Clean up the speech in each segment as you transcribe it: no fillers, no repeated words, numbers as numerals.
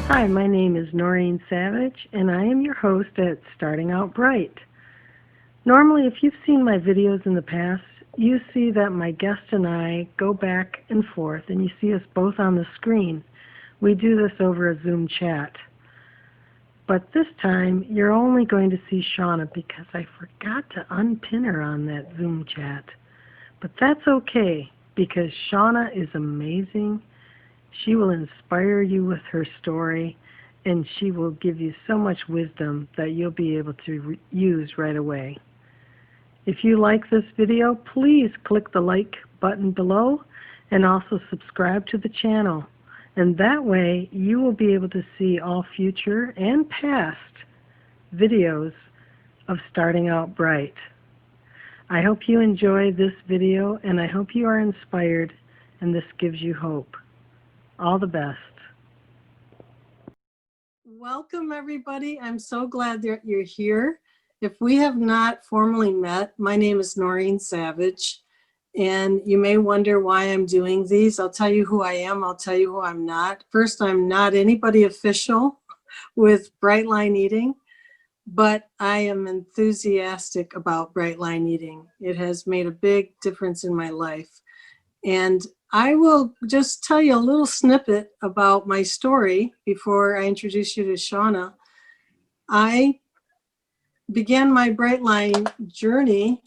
Hi, my name is Noreen Savage, and I am your host at Starting Out Bright. Normally, if you've seen my videos in the past, you see that my guest and I go back and forth, and you see us both on the screen. We do this over a Zoom chat. But this time, you're only going to see Shauna because I forgot to unpin her on that Zoom chat. But that's okay, because Shauna is amazing. She will inspire you with her story, and she will give you so much wisdom that you'll be able to use right away. If you like this video, please click the like button below and also subscribe to the channel. And that way, you will be able to see all future and past videos of Starting Out Bright. I hope you enjoy this video, and I hope you are inspired, and this gives you hope. All the best. Welcome, everybody. I'm so glad that you're here. If we have not formally met, my name is Noreen Savage, and you may wonder why I'm doing these. I'll tell you who I am. I'll tell you who I'm not. First, I'm not anybody official with Bright Line Eating, but I am enthusiastic about Bright Line Eating. It has made a big difference in my life. And I will just tell you a little snippet about my story before I introduce you to Shauna. I began my Bright Line journey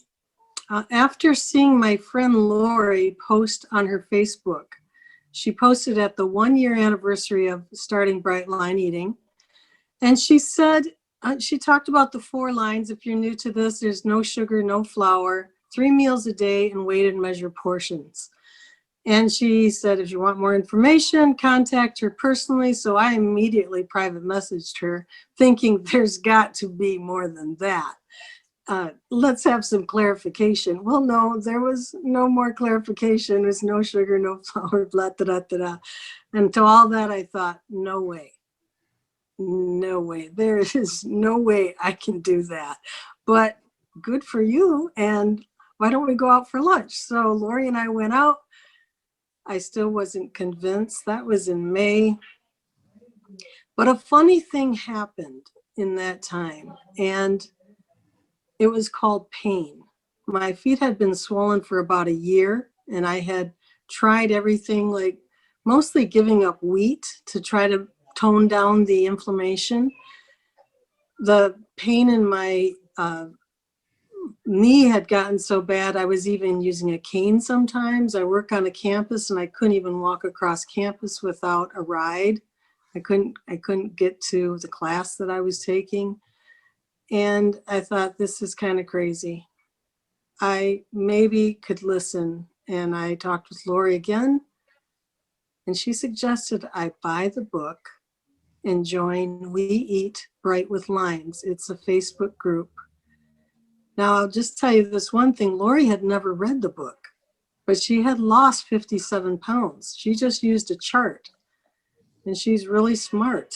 after seeing my friend Lori post on her Facebook. She posted at the 1-year anniversary of starting Bright Line Eating. And she said, she talked about the 4 lines. If you're new to this, there's no sugar, no flour, 3 meals a day, and weighed and measured portions. And she said, if you want more information, contact her personally. So I immediately private messaged her thinking there's got to be more than that. Let's have some clarification. Well, no, there was no more clarification. There's no sugar, no flour, blah, da, da, da, da. And to all that, I thought, no way. No way. There is no way I can do that. But good for you. And why don't we go out for lunch? So Lori and I went out. I still wasn't convinced. That was in May. But a funny thing happened in that time, and it was called pain. My feet had been swollen for about a year, and I had tried everything, like mostly giving up wheat to try to tone down the inflammation. The pain in my knee had gotten so bad I was even using a cane sometimes. I work on a campus and I couldn't even walk across campus without a ride. I couldn't get to the class that I was taking. And I thought, this is kind of crazy. I maybe could listen. And I talked with Lori again, and she suggested I buy the book and join We Eat Bright with Lines. It's a Facebook group. Now, I'll just tell you this one thing. Lori had never read the book, but she had lost 57 pounds. She just used a chart, and she's really smart.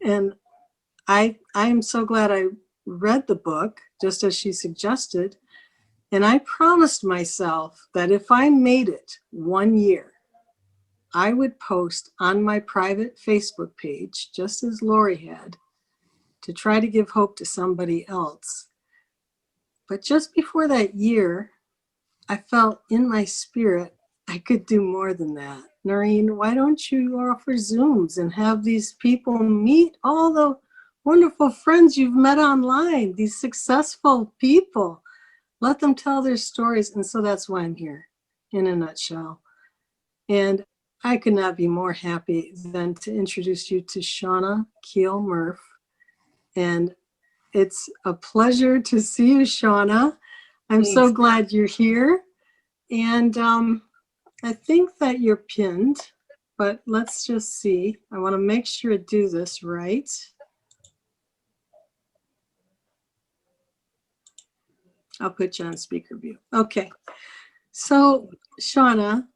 And I'm so glad I read the book, just as she suggested. And I promised myself that if I made it 1 year, I would post on my private Facebook page, just as Lori had, to try to give hope to somebody else. But just before that year, I felt in my spirit I could do more than that. Noreen, why don't you offer Zooms and have these people meet all the wonderful friends you've met online, these successful people? Let them tell their stories. And so that's why I'm here, in a nutshell. And I could not be more happy than to introduce you to Shawna Keele Murph. And it's a pleasure to see you, Shauna. I'm Thanks. so glad you're here. And I think that you're pinned, but let's just see. I want to make sure I do this right. I'll put you on speaker view. Okay. So, Shauna,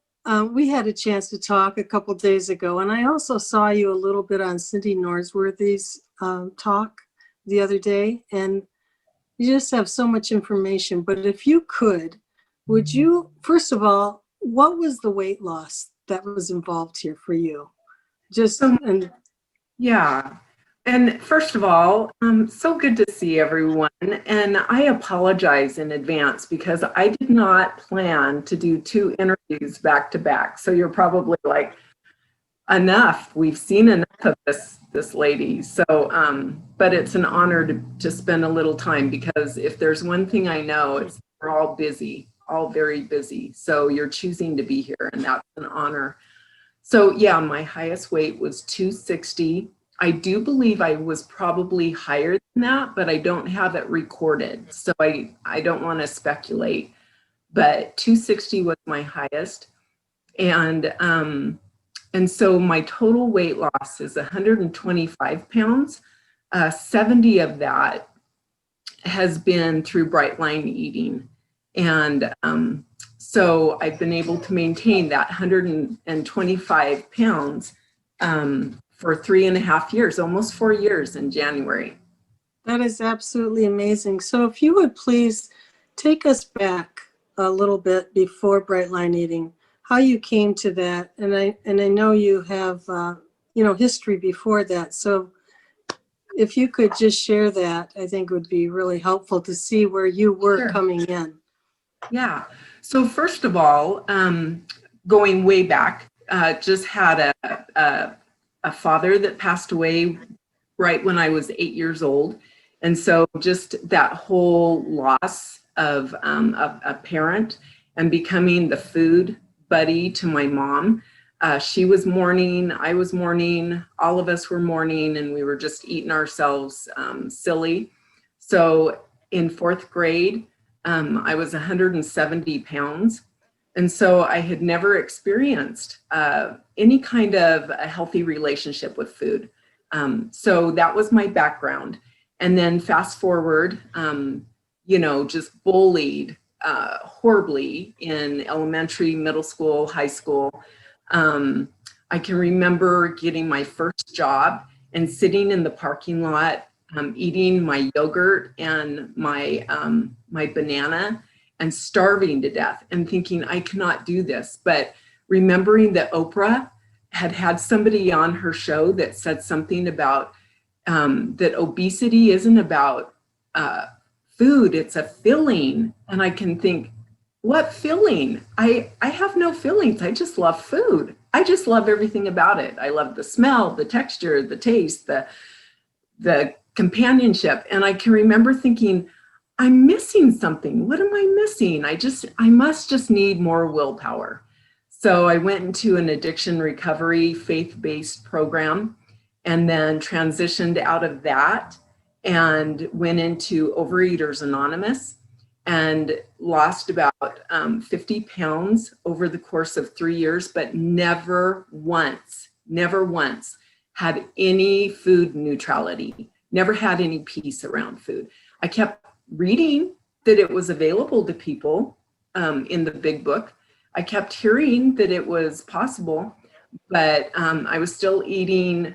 we had a chance to talk a couple days ago, and I also saw you a little bit on Cindy Norsworthy's talk the other day, and you just have so much information. But if you could, would you, first of all, what was the weight loss that was involved here for you? Yeah. And first of all, so good to see everyone. And I apologize in advance because I did not plan to do 2 interviews back to back. So you're probably like, enough. We've seen enough of this lady. So, but it's an honor to spend a little time, because if there's one thing I know, it's we're all busy, all very busy. So you're choosing to be here, and that's an honor. So yeah, my highest weight was 260. I do believe I was probably higher than that, but I don't have it recorded. So I don't want to speculate, but 260 was my highest. And so my total weight loss is 125 pounds. 70 of that has been through Bright Line eating. And so I've been able to maintain that 125 pounds for 3.5 years, almost 4 years in January. That is absolutely amazing. So if you would please take us back a little bit before Bright Line eating, how you came to that. And I know you have, history before that. So if you could just share that, I think would be really helpful to see where you were Sure. coming in. Yeah. So first of all, going way back, just had a father that passed away right when I was 8 years old. And so just that whole loss of a parent and becoming the food buddy to my mom. She was mourning, I was mourning, all of us were mourning, and we were just eating ourselves silly. So in 4th grade, I was 170 pounds. And so I had never experienced any kind of a healthy relationship with food. So that was my background. And then fast forward, just bullied horribly in elementary, middle school, high school. I can remember getting my first job and sitting in the parking lot, eating my yogurt and my banana and starving to death and thinking I cannot do this. But remembering that Oprah had somebody on her show that said something about that obesity isn't about food, it's a filling. And I can think, what filling? I have no fillings. I just love food. I just love everything about it. I love the smell, the texture, the taste, the companionship. And I can remember thinking, I'm missing something. What am I missing? I must just need more willpower. So I went into an addiction recovery faith-based program and then transitioned out of that and went into Overeaters Anonymous and lost about 50 pounds over the course of 3 years, but never once had any food neutrality, never had any peace around food. I kept reading that it was available to people in the big book, I kept hearing that it was possible, but I was still eating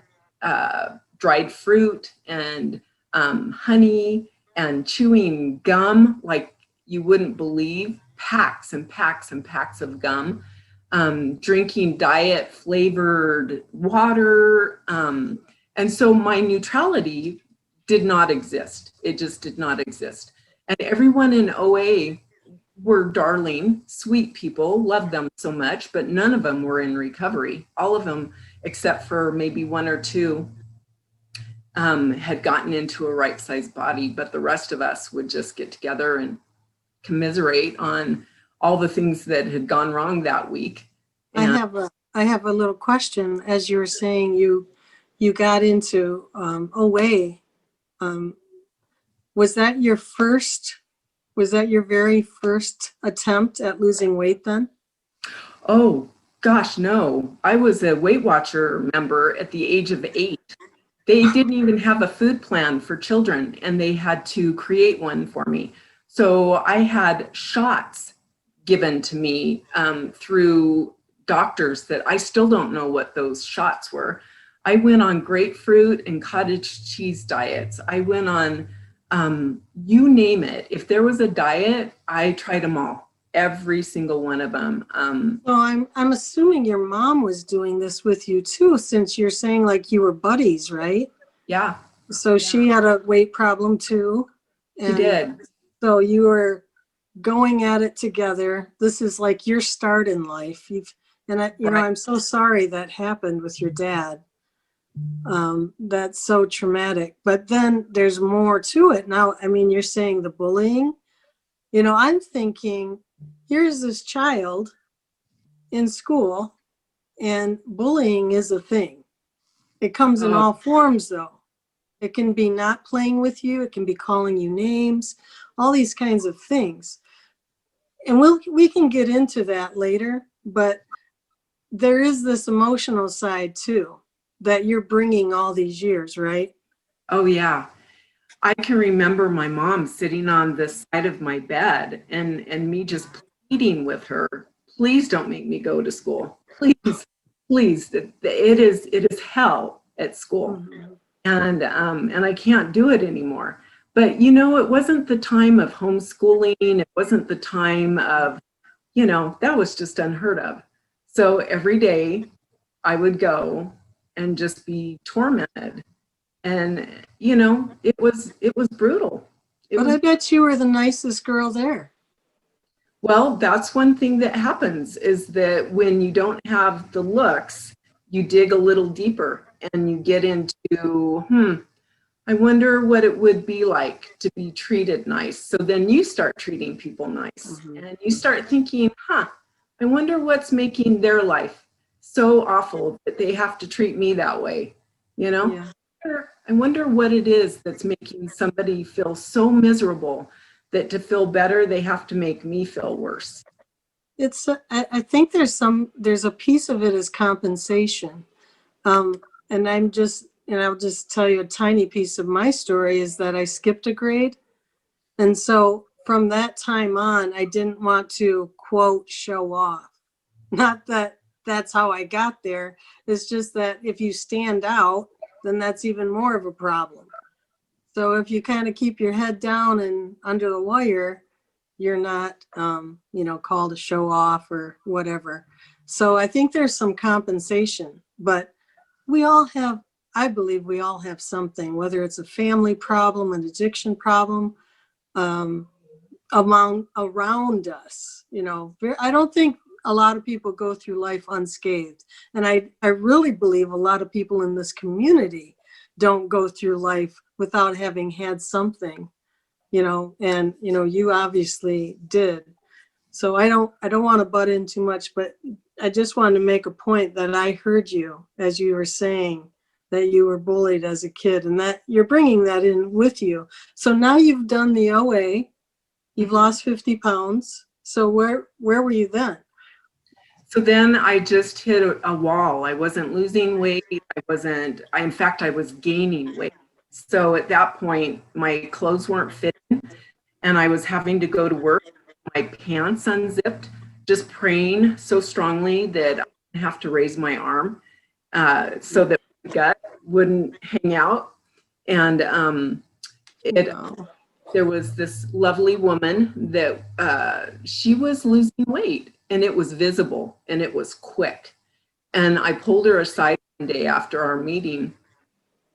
dried fruit and honey and chewing gum like you wouldn't believe, packs and packs and packs of gum, drinking diet flavored water. And so my neutrality did not exist. It just did not exist. And everyone in OA were darling, sweet people, loved them so much, but none of them were in recovery. All of them, except for maybe one or two, had gotten into a right-sized body, but the rest of us would just get together and commiserate on all the things that had gone wrong that week. And I have a little question. As you were saying, you got into OA. Was that your very first attempt at losing weight then? Oh, gosh, no. I was a Weight Watcher member at the age of 8. They didn't even have a food plan for children, and they had to create one for me. So I had shots given to me through doctors that I still don't know what those shots were. I went on grapefruit and cottage cheese diets. I went on, you name it. If there was a diet, I tried them all, every single one of them. So I'm assuming your mom was doing this with you too, since you're saying like you were buddies, right? Yeah. So she had a weight problem too. She did. So you were going at it together. This is like your start in life. I'm so sorry that happened with your dad. That's so traumatic. But then there's more to it. Now, I mean, you're saying the bullying. I'm thinking, here's this child in school, and bullying is a thing. It comes in all forms, though. It can be not playing with you. It can be calling you names, all these kinds of things. And we can get into that later, but there is this emotional side too that you're bringing all these years, right? Oh, yeah. I can remember my mom sitting on the side of my bed and me just pleading with her, please don't make me go to school. Please, please. It is hell at school. Mm-hmm. And I can't do it anymore. But, it wasn't the time of homeschooling. It wasn't the time of, that was just unheard of. So every day I would go and just be tormented. And, it was brutal. I bet you were the nicest girl there. Well, that's one thing that happens is that when you don't have the looks, you dig a little deeper and you get into, I wonder what it would be like to be treated nice. So then you start treating people nice. Mm-hmm. And you start thinking, I wonder what's making their life so awful that they have to treat me that way, Yeah. I wonder what it is that's making somebody feel so miserable that to feel better, they have to make me feel worse. I think there's a piece of it is compensation. And I'll just tell you a tiny piece of my story is that I skipped a grade. And so from that time on, I didn't want to, quote, show off. Not that that's how I got there. It's just that if you stand out, then that's even more of a problem. So if you kind of keep your head down and under the wire, you're not, called to show off or whatever. So I think there's some compensation, but I believe we all have something, whether it's a family problem, an addiction problem, around us. I don't think a lot of people go through life unscathed. And I really believe a lot of people in this community don't go through life without having had something, and, you obviously did. So I don't want to butt in too much, but I just wanted to make a point that I heard you as you were saying that you were bullied as a kid and that you're bringing that in with you. So now you've done the OA, you've lost 50 pounds. So where were you then? So then I just hit a wall. I wasn't losing weight. In fact, I was gaining weight. So at that point, my clothes weren't fitting and I was having to go to work, my pants unzipped. just praying so strongly that I didn't have to raise my arm so that my gut wouldn't hang out. And Wow. there was this lovely woman that she was losing weight, and it was visible and it was quick. And I pulled her aside one day after our meeting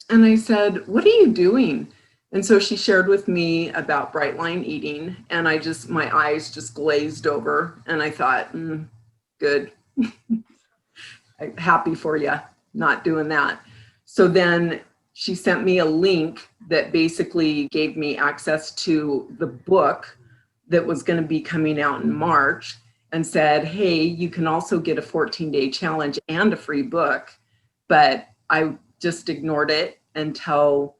and I said, "What are you doing?" And so she shared with me about bright line eating, and my eyes just glazed over, and I thought, good. I'm happy for you, not doing that. So then she sent me a link that basically gave me access to the book that was going to be coming out in March, and said, hey, you can also get a 14-day challenge and a free book. But I just ignored it until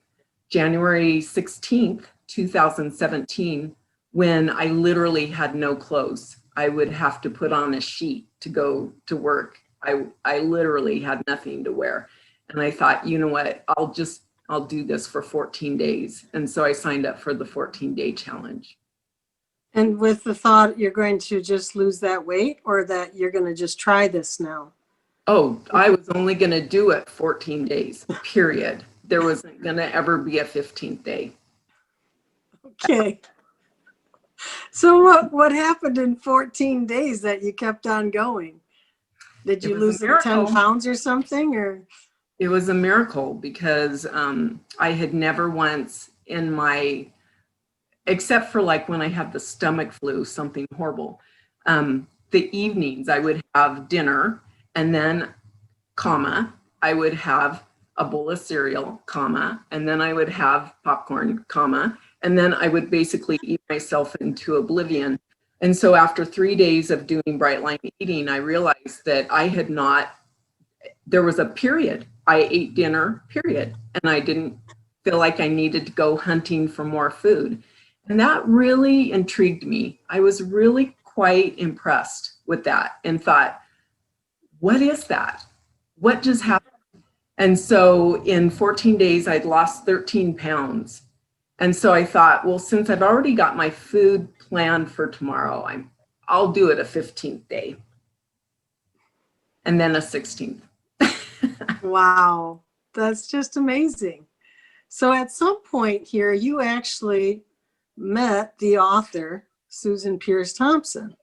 January 16th, 2017, when I literally had no clothes. I would have to put on a sheet to go to work. I literally had nothing to wear. And I thought, you know what, I'll do this for 14 days. And so I signed up for the 14-day challenge. And with the thought you're going to just lose that weight, or that you're going to just try this now? Oh, I was only going to do it 14 days, period. There wasn't going to ever be a 15th day. Okay. So what happened in 14 days that you kept on going? Did you lose like 10 pounds or something? Or it was a miracle, because I had never once in my, except for like when I had the stomach flu, something horrible, the evenings I would have dinner, and then comma, I would have a bowl of cereal, comma, and then I would have popcorn, comma, and then I would basically eat myself into oblivion. And so after 3 days of doing bright line eating, I realized that I had not, there was a period. I ate dinner, period. And I didn't feel like I needed to go hunting for more food. And that really intrigued me. I was really quite impressed with that and thought, what is that? What just happened? And so in 14 days, I'd lost 13 pounds. And so I thought, well, since I've already got my food planned for tomorrow, I'll do it a 15th day. And then a 16th. Wow, that's just amazing. So at some point here, you actually met the author, Susan Pierce Thompson.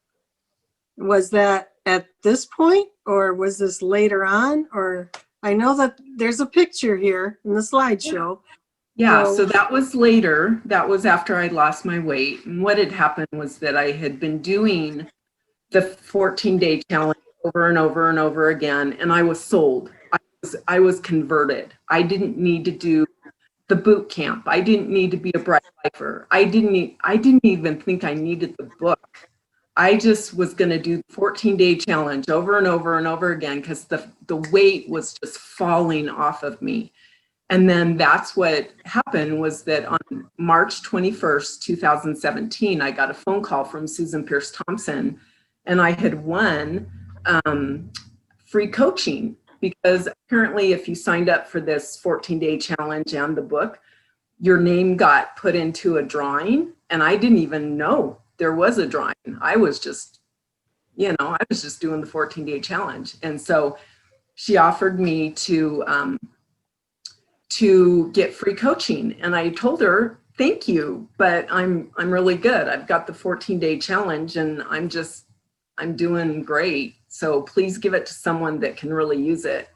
Was that at this point, or was this later on? Or I know that there's a picture here in the slideshow. Yeah, so that was later. That was after I lost my weight. And what had happened was that I had been doing the 14-day challenge over and over and over again, and I was sold. I was converted. I didn't need to do the boot camp. I didn't need to be a bright lifer. I didn't even think I needed the book. I just was going to do the 14-day challenge over and over and over again, because the weight was just falling off of me. And then that's what happened, was that on March 21st, 2017, I got a phone call from Susan Pierce Thompson, and I had won free coaching, because apparently if you signed up for this 14-day challenge and the book, your name got put into a drawing. And I didn't even know there was a drawing. I was just, I was just doing the 14-day challenge. And so she offered me to get free coaching. And I told her, thank you, but I'm really good. I've got the 14-day challenge and I'm doing great. So please give it to someone that can really use it.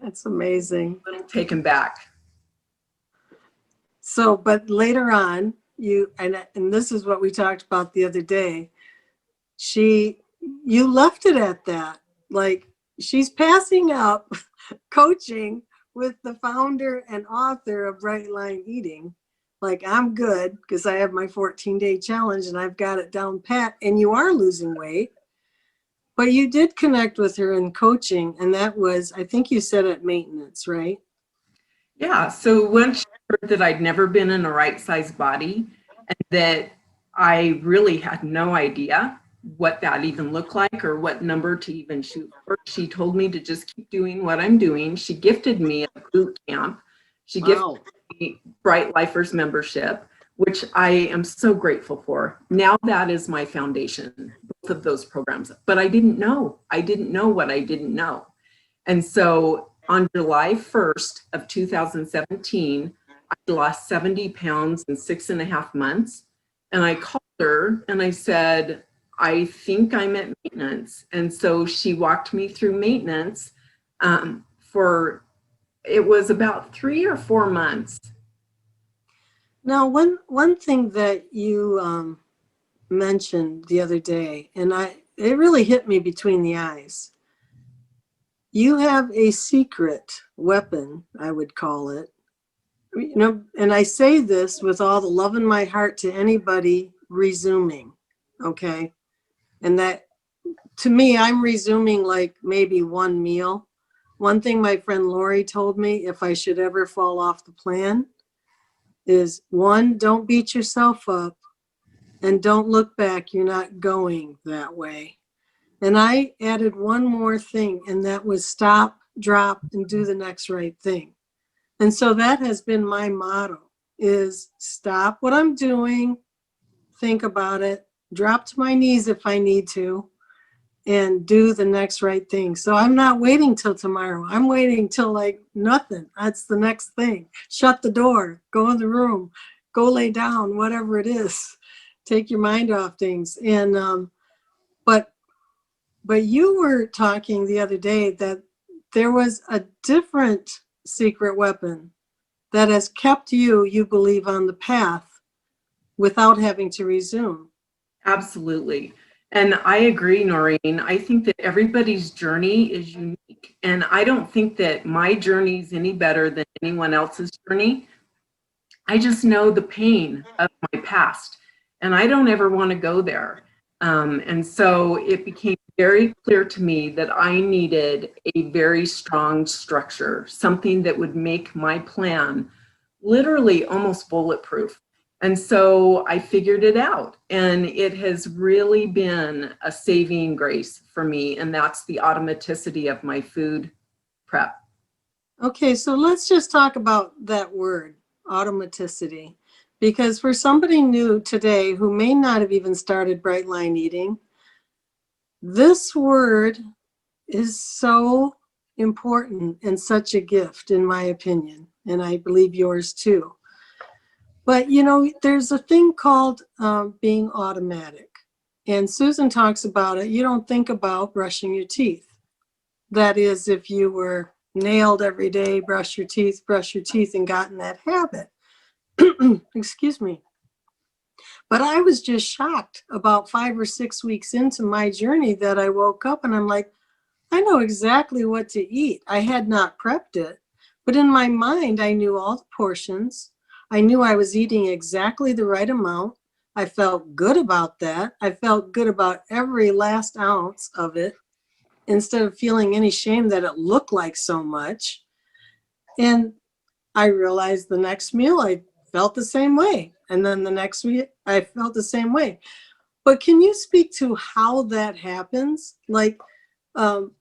That's amazing. A little taken back. So, but later on, and this is what we talked about the other day, you left it at that. Like, she's passing up coaching with the founder and author of Bright Line Eating. Like, I'm good because I have my 14-day challenge and I've got it down pat, and you are losing weight. But you did connect with her in coaching, and that was, I think you said, at maintenance, right? Yeah. So once she heard that I'd never been in a right size body, and that I really had no idea what that even looked like or what number to even shoot for, she told me to just keep doing what I'm doing. She gifted me a boot camp. She gifted me Bright Lifers membership, which I am so grateful for. Now that is my foundation. of those programs, but I didn't know. I didn't know what I didn't know. And so on July 1st of 2017, I lost 70 pounds in 6.5 months. And I called her and I said, I think I'm at maintenance. And so she walked me through maintenance it was about 3 or 4 months. Now, one thing that you mentioned the other day, and it really hit me between the eyes. You have a secret weapon, I would call it. You know, and I say this with all the love in my heart to anybody resuming, okay? And that, to me, I'm resuming like maybe one meal. One thing my friend Lori told me, if I should ever fall off the plan, is one, don't beat yourself up, and don't look back. You're not going that way. And I added one more thing, and that was stop, drop, and do the next right thing. And so that has been my motto, is stop what I'm doing, think about it, drop to my knees if I need to, and do the next right thing. So I'm not waiting till tomorrow. I'm waiting till like nothing. That's the next thing. Shut the door, go in the room, go lay down, whatever it is. Take your mind off things. And but you were talking the other day that there was a different secret weapon that has kept you believe, on the path without having to resume. Absolutely. And I agree, Noreen. I think that everybody's journey is unique. And I don't think that my journey is any better than anyone else's journey. I just know the pain of my past, and I don't ever want to go there. And so it became very clear to me that I needed a very strong structure, something that would make my plan literally almost bulletproof. And so I figured it out, and it has really been a saving grace for me. And that's the automaticity of my food prep. Okay, so let's just talk about that word, automaticity, because for somebody new today who may not have even started Bright Line Eating, this word is so important and such a gift, in my opinion, and I believe yours too. But you know, there's a thing called being automatic, and Susan talks about it. You don't think about brushing your teeth. That is, if you were nailed every day, brush your teeth, and gotten that habit. Excuse me. But I was just shocked about 5 or 6 weeks into my journey that I woke up and I'm like, I know exactly what to eat. I had not prepped it, but in my mind, I knew all the portions. I knew I was eating exactly the right amount. I felt good about that. I felt good about every last ounce of it, instead of feeling any shame that it looked like so much. And I realized the next meal I felt the same way. And then the next week I felt the same way. But can you speak to how that happens? Like, you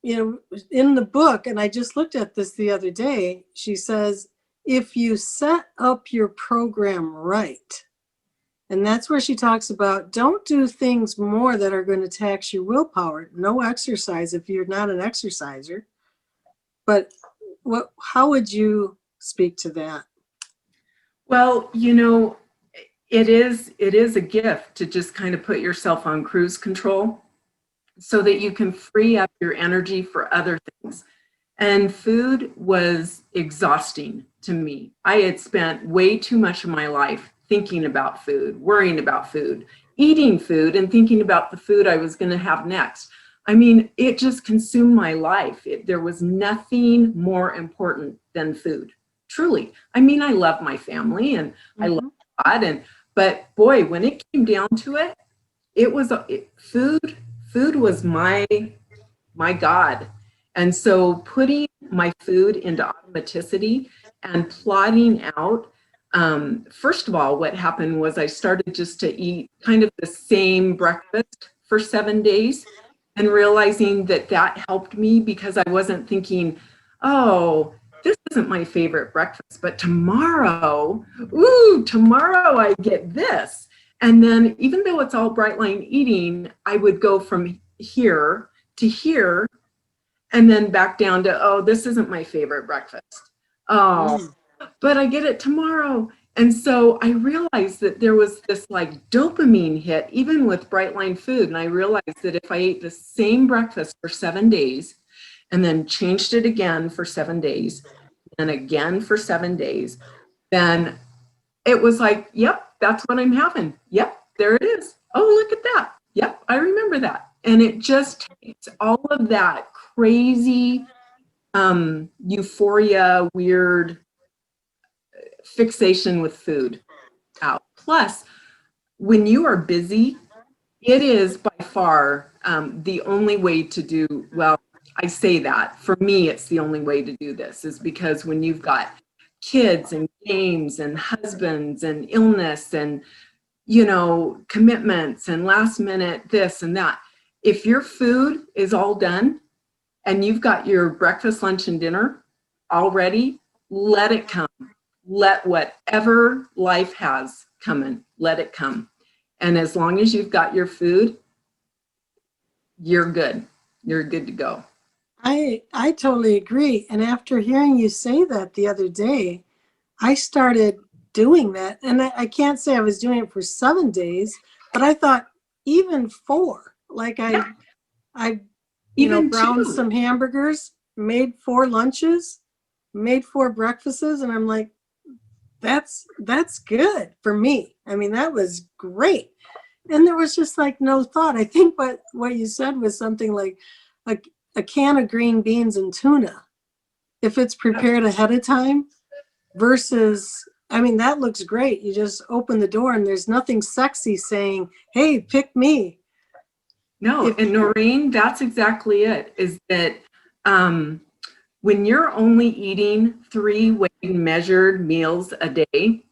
know, in the book, and I just looked at this the other day, she says, if you set up your program right, and that's where she talks about, don't do things more that are going to tax your willpower. No exercise if you're not an exerciser. But how would you speak to that? Well, you know, it is a gift to just kind of put yourself on cruise control so that you can free up your energy for other things. And food was exhausting to me. I had spent way too much of my life thinking about food, worrying about food, eating food, and thinking about the food I was going to have next. I mean, it just consumed my life. There was nothing more important than food, truly. I mean, I love my family and I love God, but boy, when it came down to it, it was food. Food was my God. And so putting my food into automaticity and plotting out, first of all, what happened was I started just to eat kind of the same breakfast for 7 days, and realizing that that helped me because I wasn't thinking, oh, this isn't my favorite breakfast, but tomorrow I get this. And then even though it's all bright line eating, I would go from here to here and then back down to, oh, this isn't my favorite breakfast. Oh, but I get it tomorrow. And so I realized that there was this like dopamine hit, even with bright line food. And I realized that if I ate the same breakfast for 7 days and then changed it again for 7 days and again for 7 days, then it was like, yep, that's what I'm having. Yep, there it is. Oh, look at that. Yep, I remember that. And it just takes all of that crazy euphoria, weird fixation with food out. Plus, when you are busy, it is by far the only way to do, well, I say that. For me, it's the only way to do this is because when you've got kids and games and husbands and illness and, you know, commitments and last minute this and that, if your food is all done and you've got your breakfast, lunch, and dinner already, let it come. Let whatever life has coming, let it come. And as long as you've got your food, you're good. You're good to go. I totally agree. And after hearing you say that the other day, I started doing that. And I can't say I was doing it for 7 days, but I thought even 4. Like I Even browned 2. some hamburgers, made 4 lunches, made 4 breakfasts, and I'm like, that's good for me. I mean, that was great. And there was just like no thought. I think what you said was something like a can of green beans and tuna, if it's prepared ahead of time versus, I mean, that looks great. You just open the door and there's nothing sexy saying, hey, pick me. No, and Noreen, that's exactly it, is that when you're only eating 3 weighed and measured meals a day,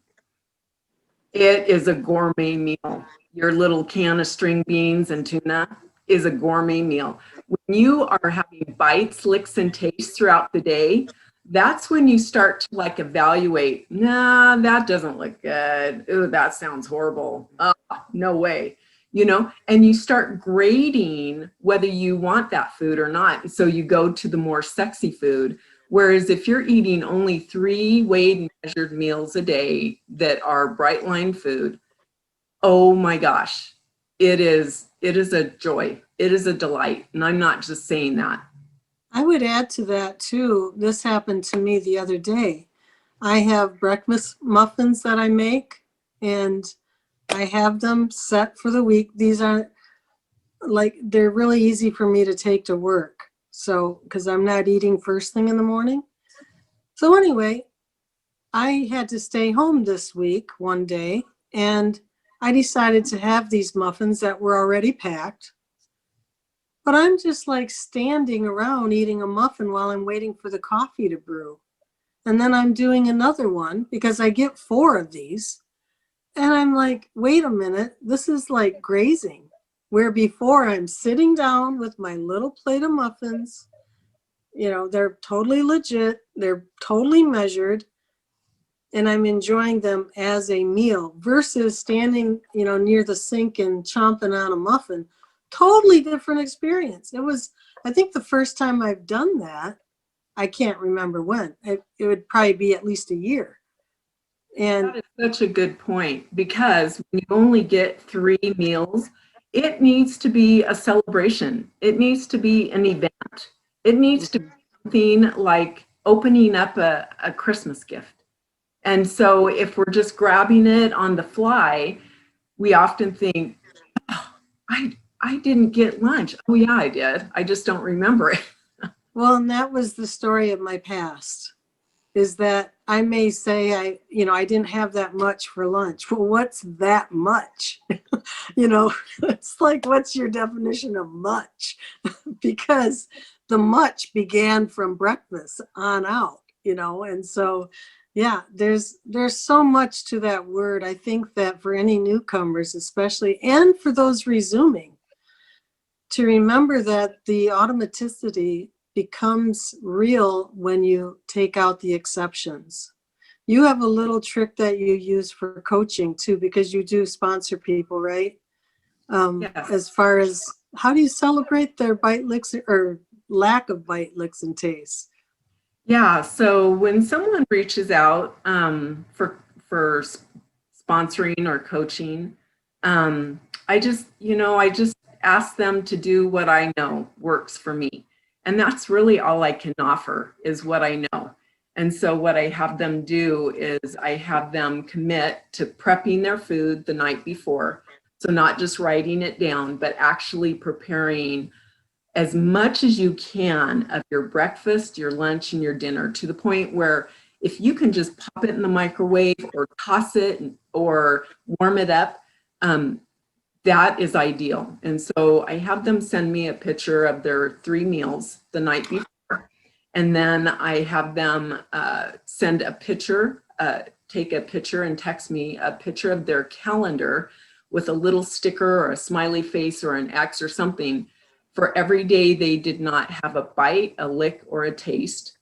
it is a gourmet meal. Your little can of string beans and tuna is a gourmet meal. When you are having bites, licks, and tastes throughout the day, that's when you start to like evaluate, nah, that doesn't look good. Ooh, that sounds horrible. Oh, no way. You know, and you start grading whether you want that food or not. So you go to the more sexy food. Whereas if you're eating only 3 weighed and measured meals a day that are bright line food, oh my gosh, it is a joy. It is a delight. And I'm not just saying that. I would add to that too. This happened to me the other day. I have breakfast muffins that I make and I have them set for the week. These aren't like, they're really easy for me to take to work. So, because I'm not eating first thing in the morning. So anyway, I had to stay home this week one day and I decided to have these muffins that were already packed. But I'm just like standing around eating a muffin while I'm waiting for the coffee to brew. And then I'm doing another one because I get 4 of these. And I'm like, wait a minute, this is like grazing. Where before I'm sitting down with my little plate of muffins, you know, they're totally legit, they're totally measured, and I'm enjoying them as a meal versus standing, you know, near the sink and chomping on a muffin. Totally different experience. It was, I think the first time I've done that, I can't remember when. It would probably be at least a year. And That is such a good point because when you only get 3 meals, it needs to be a celebration. It needs to be an event. It needs to be something like opening up a Christmas gift. And so if we're just grabbing it on the fly, we often think, oh, I didn't get lunch. Oh yeah, I did. I just don't remember it. well, and that was the story of my past, is that I may say I didn't have that much for lunch. Well, what's that much? You know, it's like, what's your definition of much? Because the much began from breakfast on out, you know, and so yeah, there's so much to that word. I think that for any newcomers, especially, and for those resuming, to remember that the automaticity becomes real when you take out the exceptions. You have a little trick that you use for coaching too, because you do sponsor people, right? Yes. As far as how do you celebrate their bite licks or lack of bite licks and taste? Yeah, so when someone reaches out for sponsoring or coaching, I just, I just ask them to do what I know works for me. And that's really all I can offer is what I know. And so what I have them do is I have them commit to prepping their food the night before. So not just writing it down, but actually preparing as much as you can of your breakfast, your lunch, and your dinner, to the point where if you can just pop it in the microwave or toss it or warm it up, that is ideal. And so I have them send me a picture of their 3 meals the night before. And then I have them send a picture, take a picture and text me a picture of their calendar with a little sticker or a smiley face or an X or something for every day they did not have a bite, a lick, or a taste.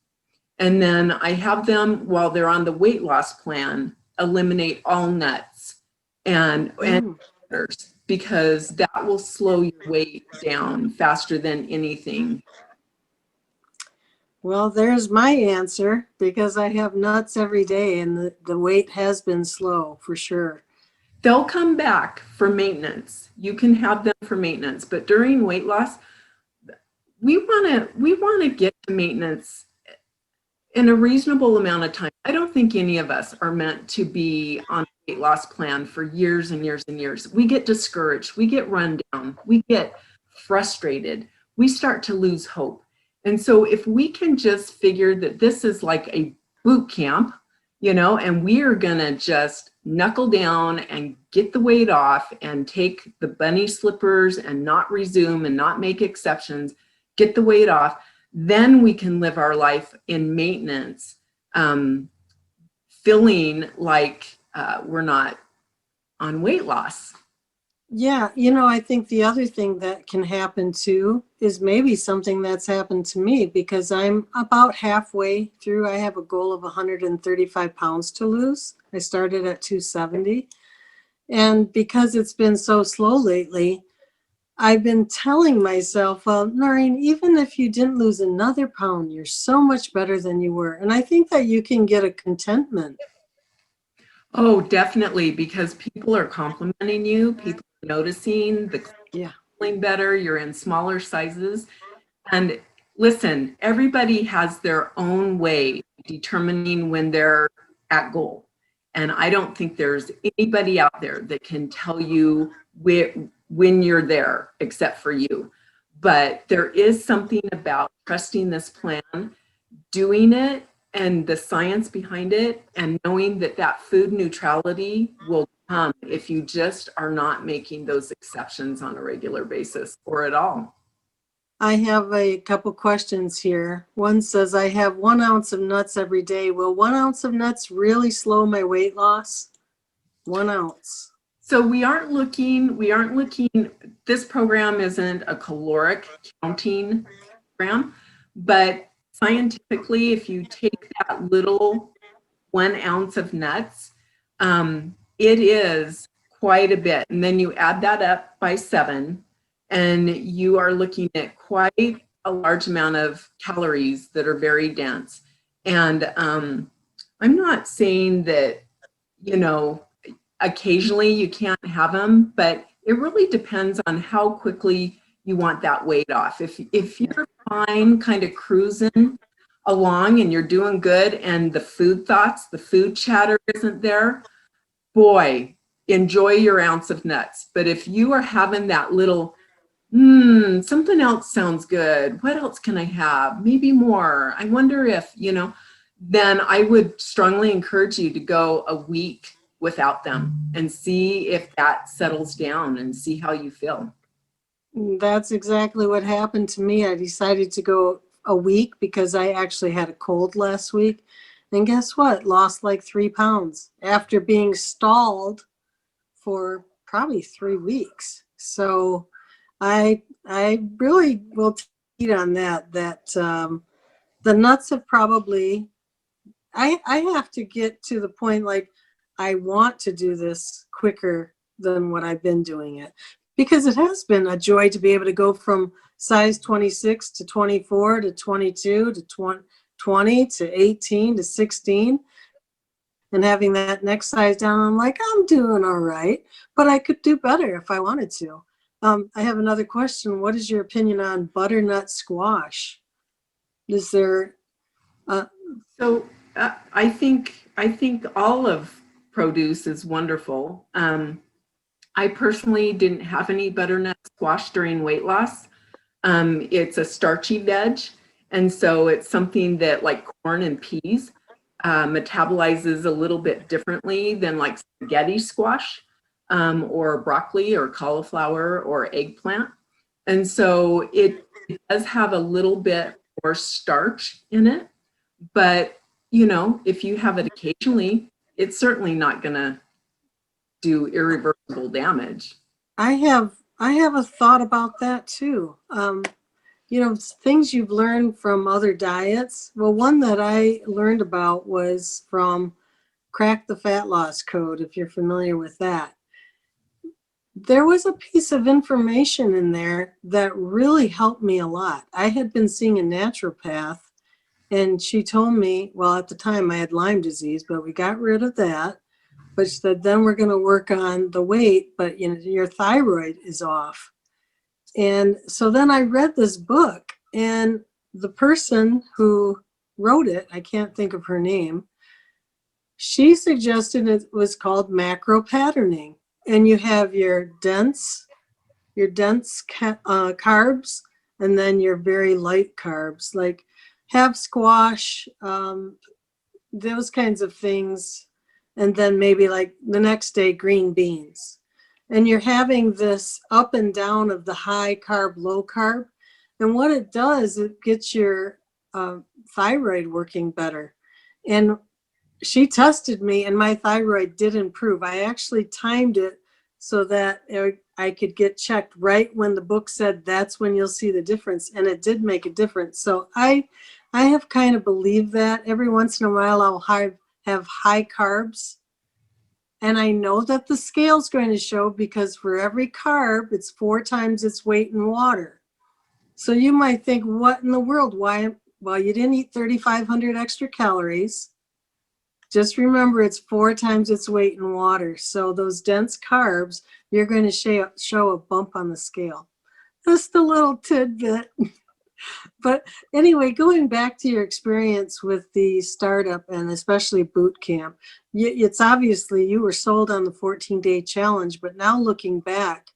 And then I have them, while they're on the weight loss plan, eliminate all nuts and sugars, because that will slow your weight down faster than anything. Well, there's my answer because I have nuts every day and the weight has been slow for sure. They'll come back for maintenance. You can have them for maintenance, but during weight loss, we want to get to maintenance in a reasonable amount of time. I don't think any of us are meant to be on a weight loss plan for years and years and years. We get discouraged, we get run down, we get frustrated, we start to lose hope. And so if we can just figure that this is like a boot camp, and we are gonna just knuckle down and get the weight off and take the bunny slippers and not resume and not make exceptions, get the weight off, then we can live our life in maintenance, feeling like we're not on weight loss. Yeah, I think the other thing that can happen too is maybe something that's happened to me because I'm about halfway through. I have a goal of 135 pounds to lose. I started at 270. And because it's been so slow lately, I've been telling myself, well, Noreen, even if you didn't lose another pound, you're so much better than you were. And I think that you can get a contentment. Oh, definitely, because people are complimenting you, people are noticing the Yeah. feeling better, you're in smaller sizes. And listen, everybody has their own way of determining when they're at goal. And I don't think there's anybody out there that can tell you when you're there except for you. But there is something about trusting this plan, doing it, and the science behind it, and knowing that that food neutrality will come if you just are not making those exceptions on a regular basis or at all. I have a couple questions here. One says, I have 1 ounce of nuts every day. Will 1 ounce of nuts really slow my weight loss? 1 ounce. So this program isn't a caloric counting program, but scientifically, if you take that little 1 ounce of nuts, it is quite a bit. And then you add that up by 7, and you are looking at quite a large amount of calories that are very dense. And I'm not saying that, you know, occasionally you can't have them, but it really depends on how quickly you want that weight off. If you're fine kind of cruising along and you're doing good and the food thoughts, the food chatter isn't there, boy, enjoy your ounce of nuts. But if you are having that little, something else sounds good, what else can I have? Maybe more. I wonder if, then I would strongly encourage you to go a week without them and see if that settles down and see how you feel. That's exactly what happened to me. I decided to go a week because I actually had a cold last week. And guess what? Lost like 3 pounds after being stalled for probably 3 weeks. So I really will eat on that. The nuts have probably I have to get to the point like I want to do this quicker than what I've been doing it, because it has been a joy to be able to go from size 26 to 24 to 22 to 20 to 18 to 16, and having that next size down. I'm like, I'm doing all right, but I could do better if I wanted to. I have another question. What is your opinion on butternut squash? Is there So I think all of produce is wonderful. I personally didn't have any butternut squash during weight loss. It's a starchy veg, and so it's something that, like corn and peas, metabolizes a little bit differently than like spaghetti squash, or broccoli or cauliflower or eggplant. And so it does have a little bit more starch in it, but if you have it occasionally, it's certainly not going to do irreversible damage. I have a thought about that too. Things you've learned from other diets. Well, one that I learned about was from Crack the Fat Loss Code, if you're familiar with that. There was a piece of information in there that really helped me a lot. I had been seeing a naturopath, and she told me, well, at the time I had Lyme disease, but we got rid of that. But she said, then we're going to work on the weight, but your thyroid is off. And so then I read this book, and the person who wrote it, I can't think of her name, she suggested it was called macro patterning. And you have your dense carbs, and then your very light carbs, like have squash, those kinds of things. And then maybe like the next day, green beans. And you're having this up and down of the high carb, low carb. And what it does, it gets your thyroid working better. And she tested me, and my thyroid did improve. I actually timed it so that I could get checked right when the book said that's when you'll see the difference. And it did make a difference. So I have kind of believed that. Every once in a while I'll have high carbs. And I know that the scale's going to show, because for every carb, it's 4 times its weight in water. So you might think, what in the world? Why? Well, you didn't eat 3,500 extra calories. Just remember, it's 4 times its weight in water. So those dense carbs, you're going to show a bump on the scale. Just a little tidbit. But anyway, going back to your experience with the startup and especially boot camp, it's obviously you were sold on the 14-day challenge, but now looking back,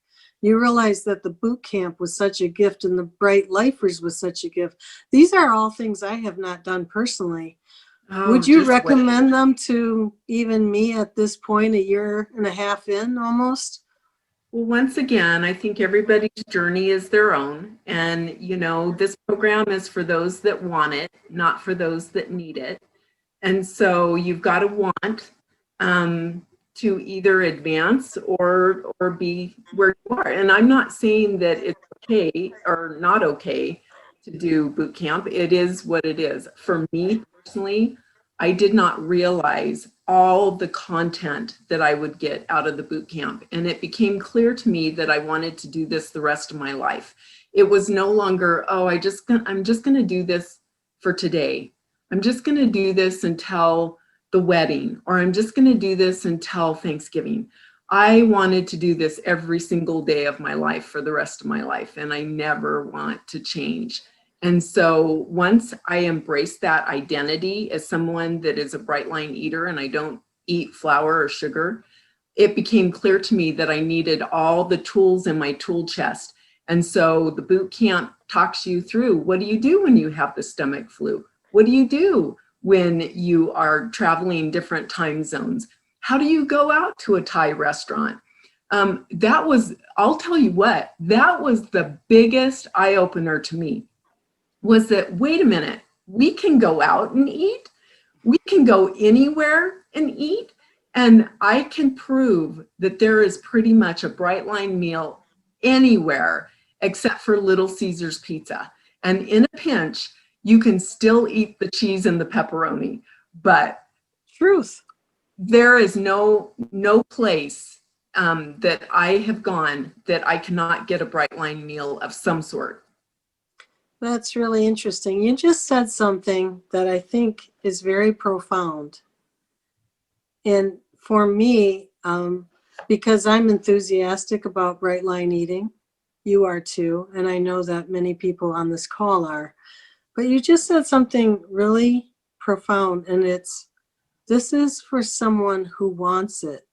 you realize that the boot camp was such a gift and the Bright Lifers was such a gift. These are all things I have not done personally. Would you recommend them to even me at this point, a year and a half in almost? Well, once again, I think everybody's journey is their own. And, this program is for those that want it, not for those that need it. And so you've got to want to either advance or be where you are. And I'm not saying that it's okay or not okay to do boot camp. It is what it is. For me personally, I did not realize all the content that I would get out of the boot camp. And it became clear to me that I wanted to do this the rest of my life. It was no longer, I'm just going to do this for today. I'm just going to do this until the wedding, or I'm just going to do this until Thanksgiving. I wanted to do this every single day of my life for the rest of my life, and I never want to change. And so once I embraced that identity as someone that is a bright line eater and I don't eat flour or sugar, it became clear to me that I needed all the tools in my tool chest. And so the boot camp talks you through, what do you do when you have the stomach flu? What do you do when you are traveling different time zones? How do you go out to a Thai restaurant? I'll tell you what, that was the biggest eye opener to me, was that, wait a minute, we can go out and eat. We can go anywhere and eat. And I can prove that there is pretty much a bright line meal anywhere except for Little Caesars Pizza. And in a pinch, you can still eat the cheese and the pepperoni, but Truth. there is no place that I have gone that I cannot get a Brightline meal of some sort. That's really interesting. You just said something that I think is very profound. And for me, because I'm enthusiastic about bright line eating, you are too, and I know that many people on this call are, but you just said something really profound, and this is for someone who wants it,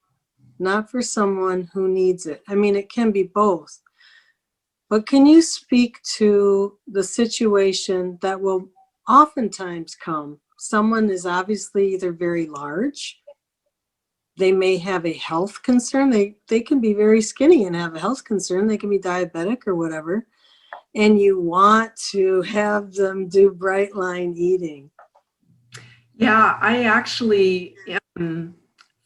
not for someone who needs it. I mean, it can be both. But can you speak to the situation that will oftentimes come? Someone is obviously either very large, they may have a health concern. They can be very skinny and have a health concern. They can be diabetic or whatever. And you want to have them do bright line eating. Yeah, I actually am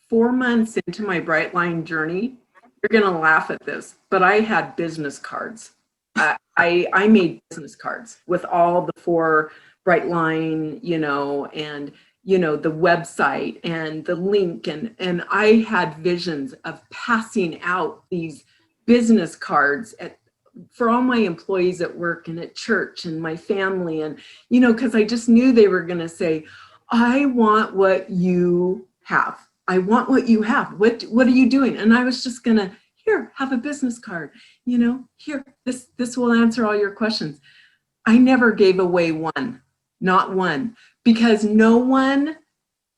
4 months into my Brightline journey. You're going to laugh at this, but I had business cards. I made business cards with all the 4 Brightline, and the website and the link, and I had visions of passing out these business cards for all my employees at work and at church and my family, and because I just knew they were going to say, I want what you have. I want what you have. What are you doing? And I was just gonna, here, have a business card. Here, this will answer all your questions. I never gave away one, not one, because no one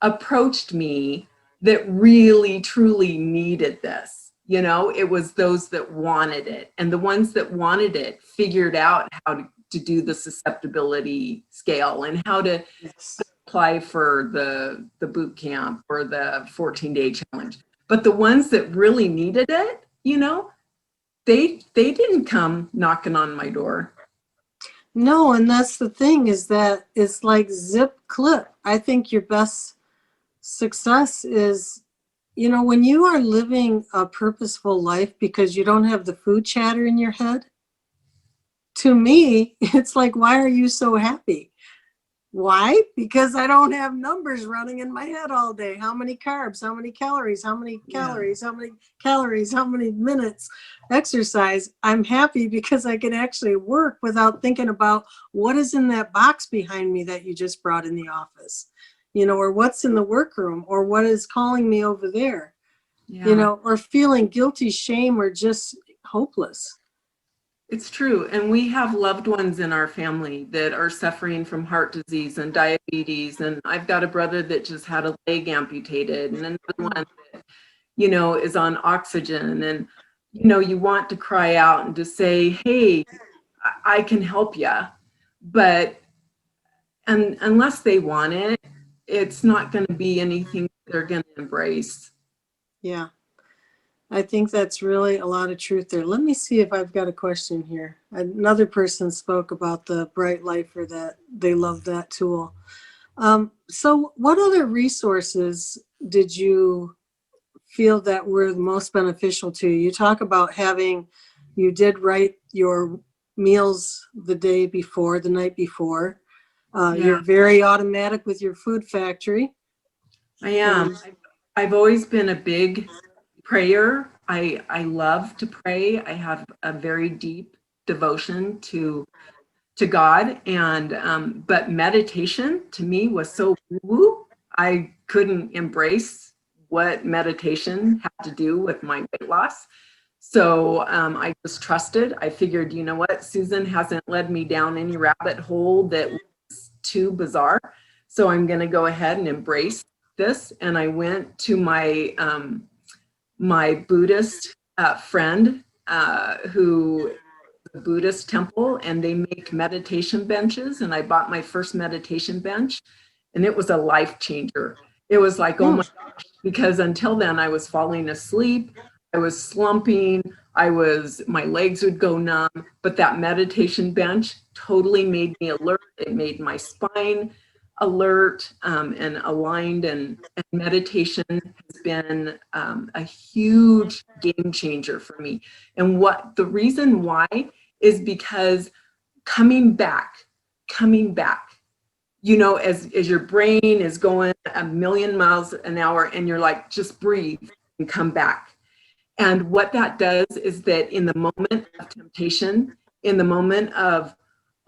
approached me that really truly needed this. It was those that wanted it, and the ones that wanted it figured out how to do the susceptibility scale and how to apply for the boot camp or the 14-day challenge. But the ones that really needed it, they didn't come knocking on my door. No, and that's the thing, is that it's like zip clip. I think your best success is, when you are living a purposeful life because you don't have the food chatter in your head. To me, it's like, why are you so happy? Why? Because I don't have numbers running in my head all day. How many carbs, how many calories, how many calories, how many calories, how many minutes exercise. I'm happy because I can actually work without thinking about what is in that box behind me that you just brought in the office, or what's in the workroom, or what is calling me over there, or feeling guilty, shame, or just hopeless. It's true. And we have loved ones in our family that are suffering from heart disease and diabetes. And I've got a brother that just had a leg amputated, and another one that, is on oxygen. And, you want to cry out and to say, hey, I can help you. But unless they want it, it's not going to be anything they're going to embrace. Yeah. I think that's really a lot of truth there. Let me see if I've got a question here. Another person spoke about the Bright Lifer, that they love that tool. So what other resources did you feel that were the most beneficial to you? You talk about you did write your meals the day before, the night before. You're very automatic with your food factory. I am. I've always been a big prayer. I love to pray. I have a very deep devotion to God, and but meditation to me was so woo. I couldn't embrace what meditation had to do with my weight loss. So I just trusted. I figured, you know what, Susan hasn't led me down any rabbit hole that was too bizarre. So I'm going to go ahead and embrace this. And I went to my my Buddhist friend who is a Buddhist temple, and they make meditation benches. And I bought my first meditation bench, and it was a life changer. It was like, oh my gosh, because until then I was falling asleep, I was slumping, my legs would go numb, but that meditation bench totally made me alert. It made my spine alert and aligned, and meditation has been a huge game changer for me. And the reason why is because coming back you know, as your brain is going a million miles an hour and you're like, just breathe and come back. And what that does is that in the moment of temptation, in the moment of,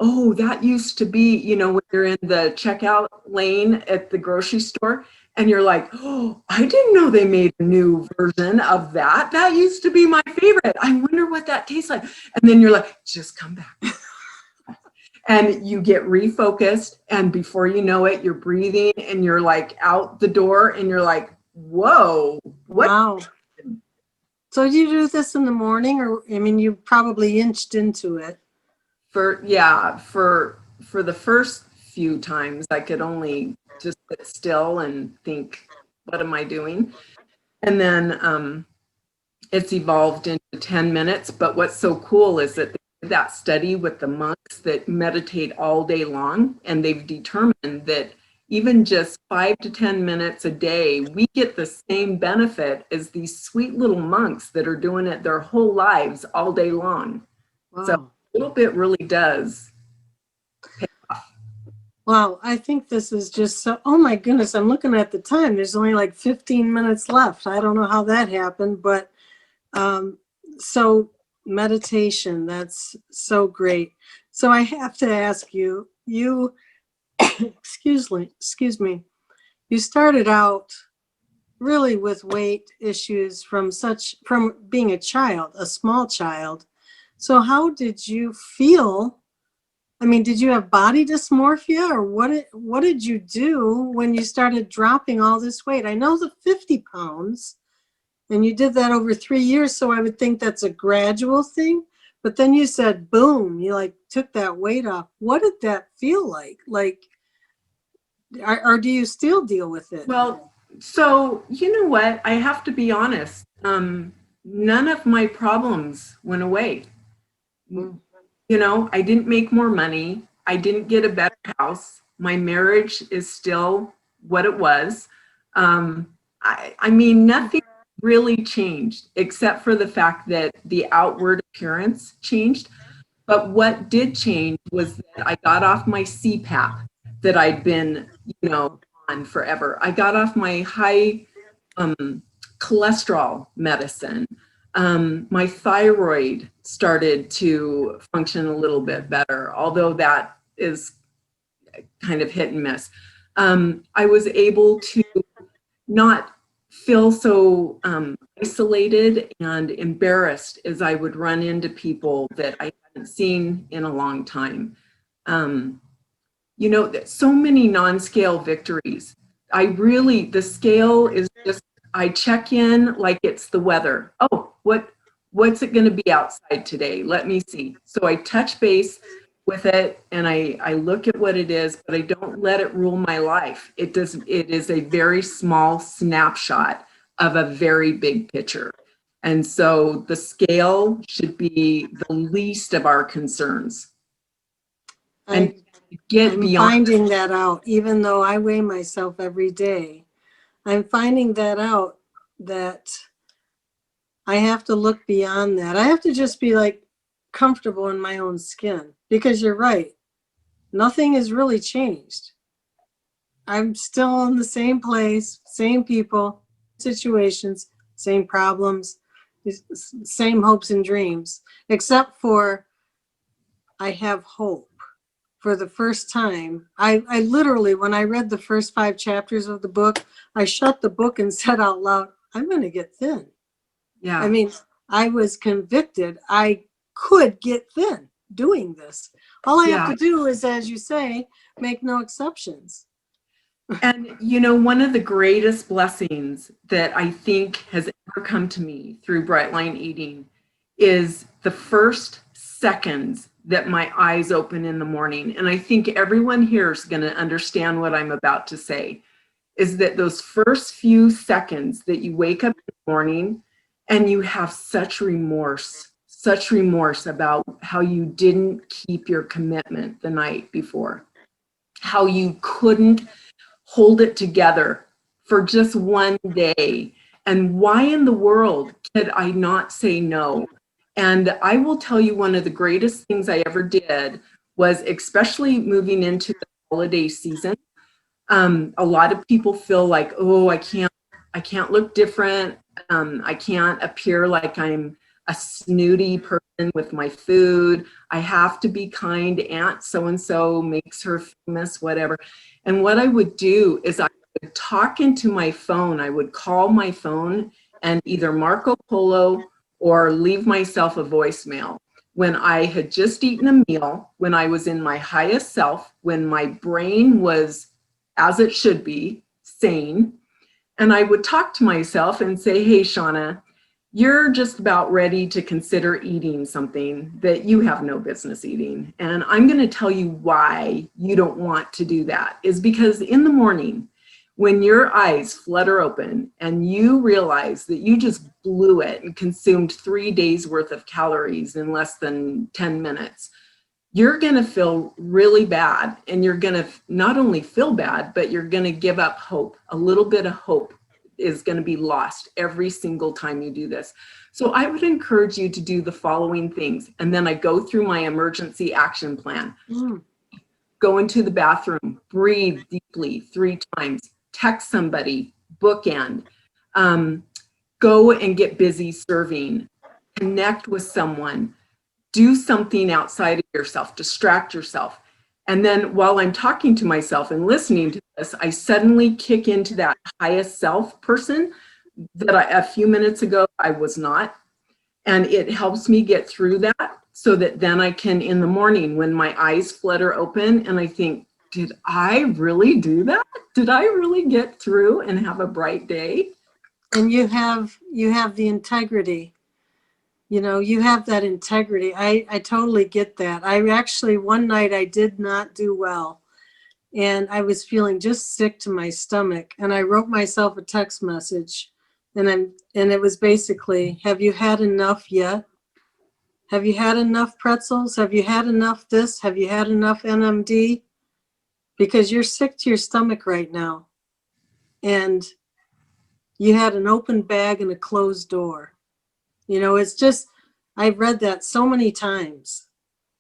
oh, that used to be, you know, when you're in the checkout lane at the grocery store and you're like, oh, I didn't know they made a new version of that. That used to be my favorite. I wonder what that tastes like. And then you're like, just come back. And you get refocused. And before you know it, you're breathing and you're like out the door and you're like, whoa, what? Wow. So do you do this in the morning, or, I mean, you probably inched into it. For the first few times, I could only just sit still and think, what am I doing? And then it's evolved into 10 minutes. But what's so cool is that they did that study with the monks that meditate all day long, and they've determined that even just 5 to 10 minutes a day, we get the same benefit as these sweet little monks that are doing it their whole lives all day long. Wow. So a little bit really does pay off. Wow, I think this is just so, oh my goodness, I'm looking at the time. There's only like 15 minutes left. I don't know how that happened, but so meditation, that's so great. So I have to ask you, excuse me, you started out really with weight issues from being a child, a small child. So how did you feel? I mean, did you have body dysmorphia, or what did you do when you started dropping all this weight? I know the 50 pounds, and you did that over 3 years, so I would think that's a gradual thing. But then you said, boom, you like took that weight off. What did that feel like? Like, or do you still deal with it? Well, so you know what? I have to be honest. None of my problems went away. Mm. You know, I didn't make more money. I didn't get a better house. My marriage is still what it was. I mean, nothing really changed except for the fact that the outward appearance changed. But what did change was that I got off my CPAP that I'd been, you know, on forever. I got off my high cholesterol medicine. My thyroid started to function a little bit better, although that is kind of hit and miss. I was able to not feel so isolated and embarrassed as I would run into people that I hadn't seen in a long time. You know, so many non-scale victories. The scale is just, I check in like it's the weather. Oh, what's it going to be outside today? Let me see. So I touch base with it and I look at what it is, but I don't let it rule my life. It is a very small snapshot of a very big picture. And so the scale should be the least of our concerns. And get beyond. I'm finding that out, even though I weigh myself every day. I'm finding that out, that I have to look beyond that. I have to just be like comfortable in my own skin, because you're right. Nothing has really changed. I'm still in the same place, same people, situations, same problems, same hopes and dreams, except for I have hope. For the first time, I literally, when I read the first 5 chapters of the book, I shut the book and said out loud, I'm going to get thin. Yeah. I mean, I was convicted I could get thin doing this. All I have to do is, as you say, make no exceptions. And, you know, one of the greatest blessings that I think has ever come to me through Bright Line Eating is the first seconds that my eyes open in the morning. And I think everyone here is going to understand what I'm about to say, is that those first few seconds that you wake up in the morning and you have such remorse about how you didn't keep your commitment the night before, how you couldn't hold it together for just one day. And why in the world could I not say no? And I will tell you, one of the greatest things I ever did was, especially moving into the holiday season. A lot of people feel like, oh, I can't look different. I can't appear like I'm a snooty person with my food. I have to be kind. Aunt so-and-so makes her famous, whatever. And what I would do is I would talk into my phone. I would call my phone and either Marco Polo or leave myself a voicemail. When I had just eaten a meal, when I was in my highest self, when my brain was as it should be, sane. And I would talk to myself and say, hey, Shauna, you're just about ready to consider eating something that you have no business eating. And I'm going to tell you why you don't want to do that is because in the morning, when your eyes flutter open and you realize that you just blew it and consumed 3 days worth of calories in less than 10 minutes, you're going to feel really bad, and you're going to not only feel bad, but you're going to give up hope. A little bit of hope is going to be lost every single time you do this. So I would encourage you to do the following things. And then I go through my emergency action plan. Go into the bathroom, breathe deeply 3 times, text somebody, bookend, go and get busy serving, connect with someone, do something outside of yourself, distract yourself. And then while I'm talking to myself and listening to this, I suddenly kick into that highest self person that a few minutes ago I was not. And it helps me get through that so that then I can, in the morning, when my eyes flutter open and I think, did I really do that? Did I really get through and have a bright day? And you have the integrity. You know, you have that integrity. I totally get that. I actually, one night I did not do well and I was feeling just sick to my stomach. And I wrote myself a text message and it was basically, have you had enough yet? Have you had enough pretzels? Have you had enough this? Have you had enough NMD? Because you're sick to your stomach right now. And you had an open bag and a closed door. You know, it's just, I've read that so many times.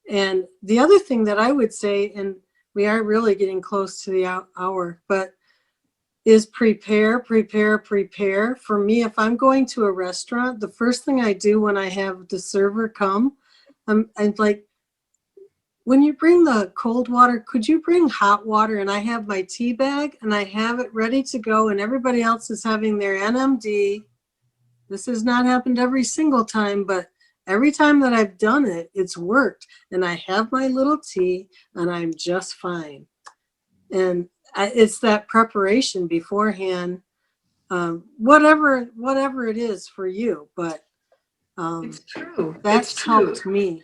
And the other thing that I would say, and we are really getting close to the hour, but is prepare. For me, if I'm going to a restaurant, the first thing I do when I have the server come, I'm like, when you bring the cold water, could you bring hot water? And I have my tea bag and I have it ready to go and everybody else is having their NMD. This has not happened every single time, but every time that I've done it, it's worked. And I have my little tea and I'm just fine. And it's that preparation beforehand, whatever it is for you. But It's true. That's helped me.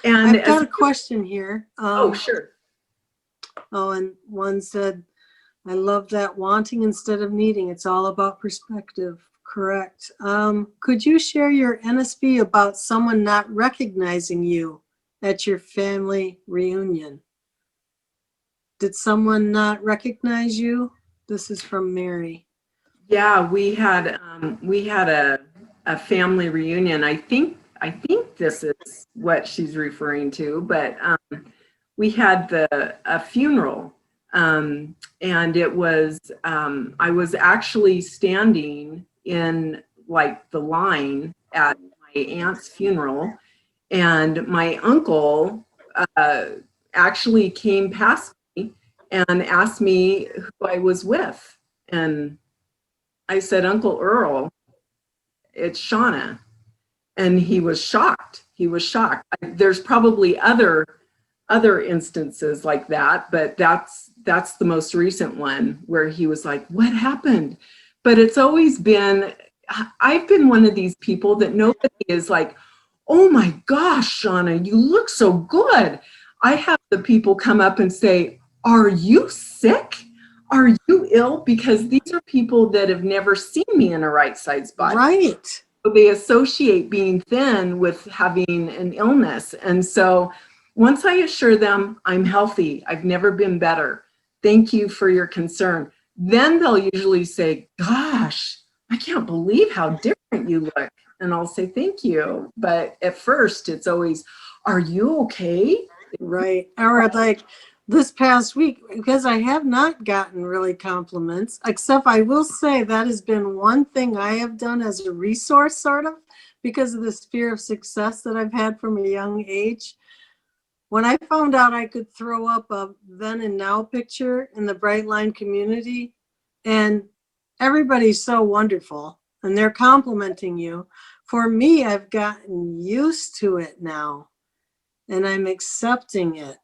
And I've got a question here. Oh, sure. Oh, and one said, I love that wanting instead of needing. It's all about perspective. Correct. Could you share your NSP about someone not recognizing you at your family reunion? Did someone not recognize you? This is from Mary. Yeah, we had a family reunion. I think this is what she's referring to, but we had a funeral, and it was I was actually standing in like the line at my aunt's funeral, and my uncle actually came past me and asked me who I was with, and I said, Uncle Earl, it's Shauna. And he was shocked. There's probably other instances like that, but that's the most recent one where he was like, what happened? But it's always been, I've been one of these people that nobody is like, oh my gosh, Shauna, you look so good. I have the people come up and say, are you sick? Are you ill? Because these are people that have never seen me in a right size body. Right. They associate being thin with having an illness. And so once I assure them I'm healthy, I've never been better, thank you for your concern, then they'll usually say, gosh, I can't believe how different you look. And I'll say, thank you. But at first it's always, are you okay? Right. Or like this past week, because I have not gotten really compliments, except I will say that has been one thing I have done as a resource, sort of, because of this fear of success that I've had from a young age. When I found out I could throw up a then and now picture in the Brightline community, and everybody's so wonderful and they're complimenting you. For me, I've gotten used to it now and I'm accepting it.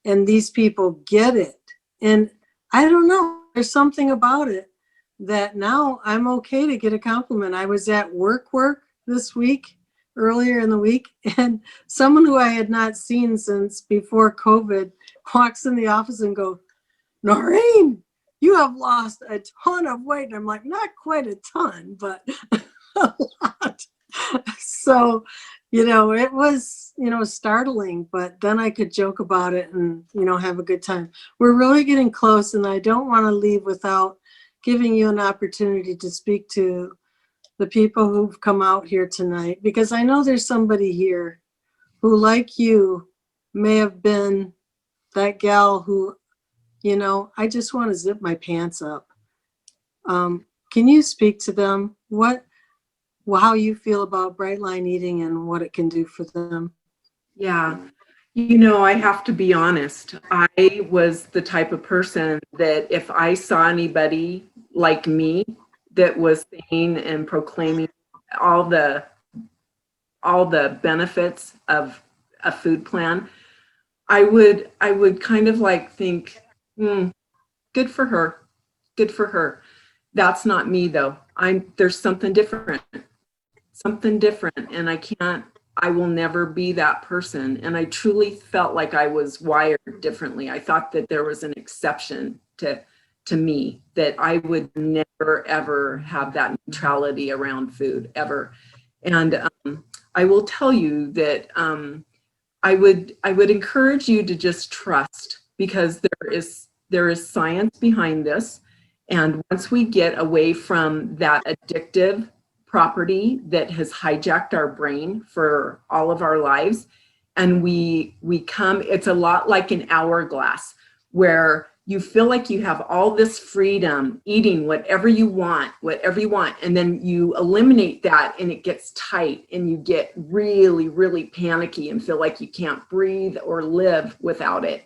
And these people get it. And I don't know, there's something about it that now I'm okay to get a compliment. I was at work this week, earlier in the week, and someone who I had not seen since before COVID walks in the office and goes, Noreen, you have lost a ton of weight. And I'm like, not quite a ton, but a lot. So, it was, startling, but then I could joke about it and, have a good time. We're really getting close, and I don't want to leave without giving you an opportunity to speak to the people who've come out here tonight, because I know there's somebody here who, like you, may have been that gal who, I just want to zip my pants up. Can you speak to them? How you feel about Brightline eating and what it can do for them? Yeah. I have to be honest. I was the type of person that if I saw anybody like me that was saying and proclaiming all the benefits of a food plan, I would kind of like think, good for her. Good for her. That's not me though. There's something different. And I will never be that person. And I truly felt like I was wired differently. I thought that there was an exception to me, that I would never, ever have that neutrality around food, ever. And I will tell you that I would encourage you to just trust, because there is science behind this. And once we get away from that addictive property that has hijacked our brain for all of our lives, and we come, it's a lot like an hourglass where you feel like you have all this freedom eating whatever you want, and then you eliminate that and it gets tight and you get really, really panicky and feel like you can't breathe or live without it.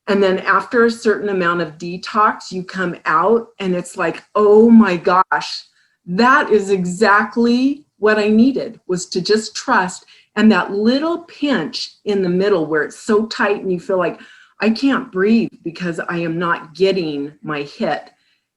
And then after a certain amount of detox, you come out and it's like, oh my gosh, that is exactly what I needed, was to just trust. And that little pinch in the middle where it's so tight and you feel like I can't breathe because I am not getting my hit,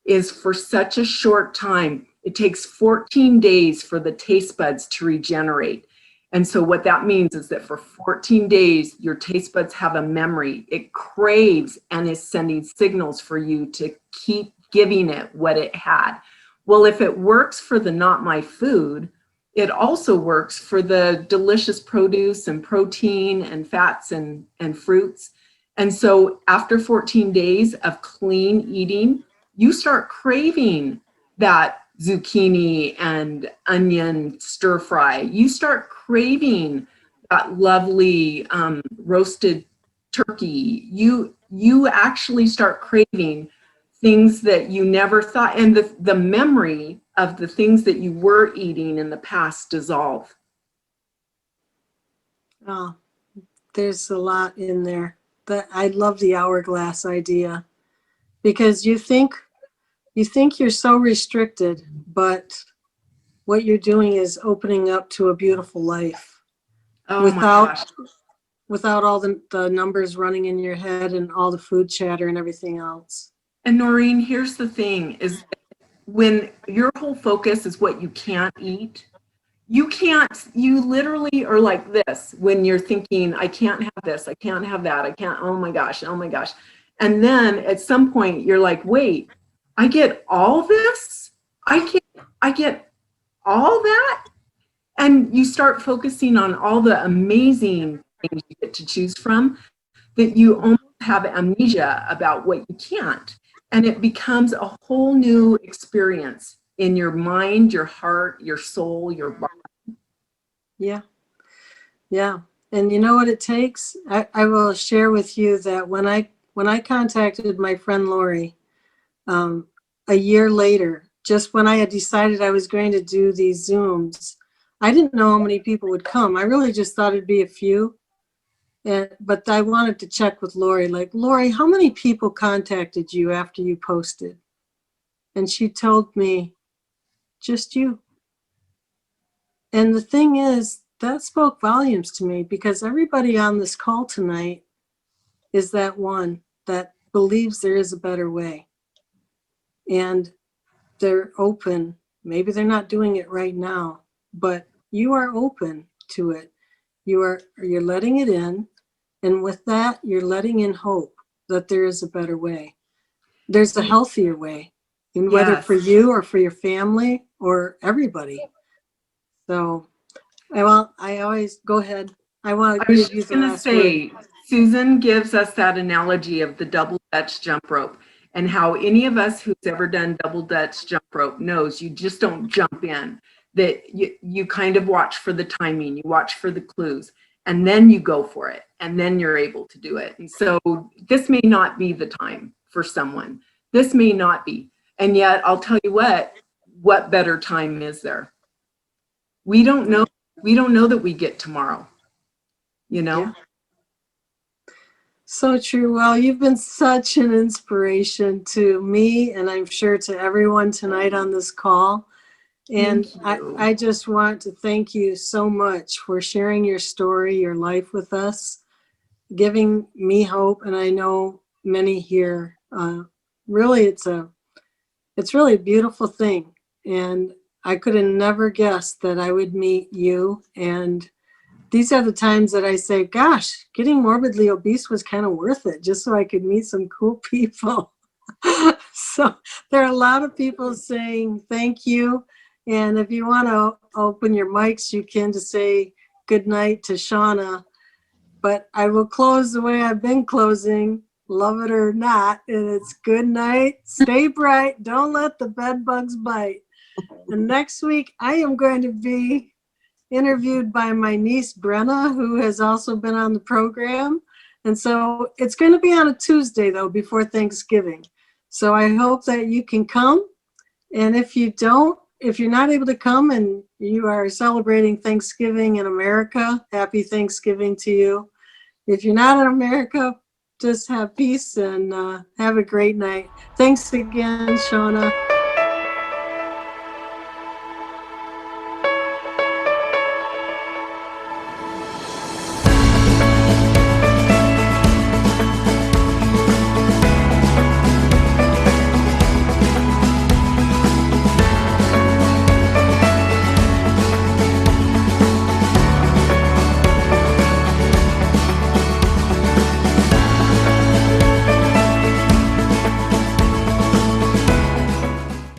is for such a short time. It takes 14 days for the taste buds to regenerate. And so what that means is that for 14 days, your taste buds have a memory. It craves and is sending signals for you to keep giving it what it had. Well, if it works for the not my food, it also works for the delicious produce and protein and fats and fruits. And so after 14 days of clean eating, you start craving that zucchini and onion stir fry. You start craving that lovely roasted turkey. You actually start craving things that you never thought, and the memory of the things that you were eating in the past dissolve. Oh, there's a lot in there. I love the hourglass idea, because you think you're so restricted, but what you're doing is opening up to a beautiful life. Oh my gosh. Without all the numbers running in your head and all the food chatter and everything else. And Noreen, here's the thing, is when your whole focus is what you can't eat, you literally are like this when you're thinking, I can't have this, I can't have that, I can't, oh my gosh. And then at some point you're like, wait, I get all this? I get all that? And you start focusing on all the amazing things you get to choose from, that you almost have amnesia about what you can't. And it becomes a whole new experience in your mind, your heart, your soul, your body. Yeah. And you know what it takes? I will share with you that when when I contacted my friend Lori a year later, just when I had decided I was going to do these Zooms, I didn't know how many people would come. I really just thought it'd be a few. But I wanted to check with Lori, like, Lori, how many people contacted you after you posted? And she told me, just you. And the thing is, that spoke volumes to me, because everybody on this call tonight is that one that believes there is a better way. And they're open. Maybe they're not doing it right now, but you are open to it. You're letting it in. And with that, you're letting in hope that there is a better way. There's a healthier way, and whether Yes. for you or for your family or everybody. So I always go ahead. I want to I was give you just the going to last word. say, Susan gives us that analogy of the double Dutch jump rope, and how any of us who's ever done double Dutch jump rope knows you just don't jump in, that you kind of watch for the timing, you watch for the clues, and then you go for it, and then you're able to do it. And so this may not be the time for someone. This may not be. And yet I'll tell you what better time is there? We don't know. We don't know that we get tomorrow, you know? Yeah. So true. Well, you've been such an inspiration to me, and I'm sure to everyone tonight on this call. And I just want to thank you so much for sharing your story, your life with us, giving me hope. And I know many here. Really, it's really a beautiful thing. And I could have never guessed that I would meet you. And these are the times that I say, gosh, getting morbidly obese was kind of worth it, just so I could meet some cool people. So there are a lot of people saying thank you. And if you want to open your mics, you can, to say good night to Shauna. But I will close the way I've been closing, love it or not. And it's good night, stay bright, don't let the bed bugs bite. And next week, I am going to be interviewed by my niece, Brenna, who has also been on the program. And so it's going to be on a Tuesday, though, before Thanksgiving. So I hope that you can come. And if you don't, if you're not able to come and you are celebrating Thanksgiving in America, happy Thanksgiving to you. If you're not in America, just have peace and have a great night. Thanks again, Shauna.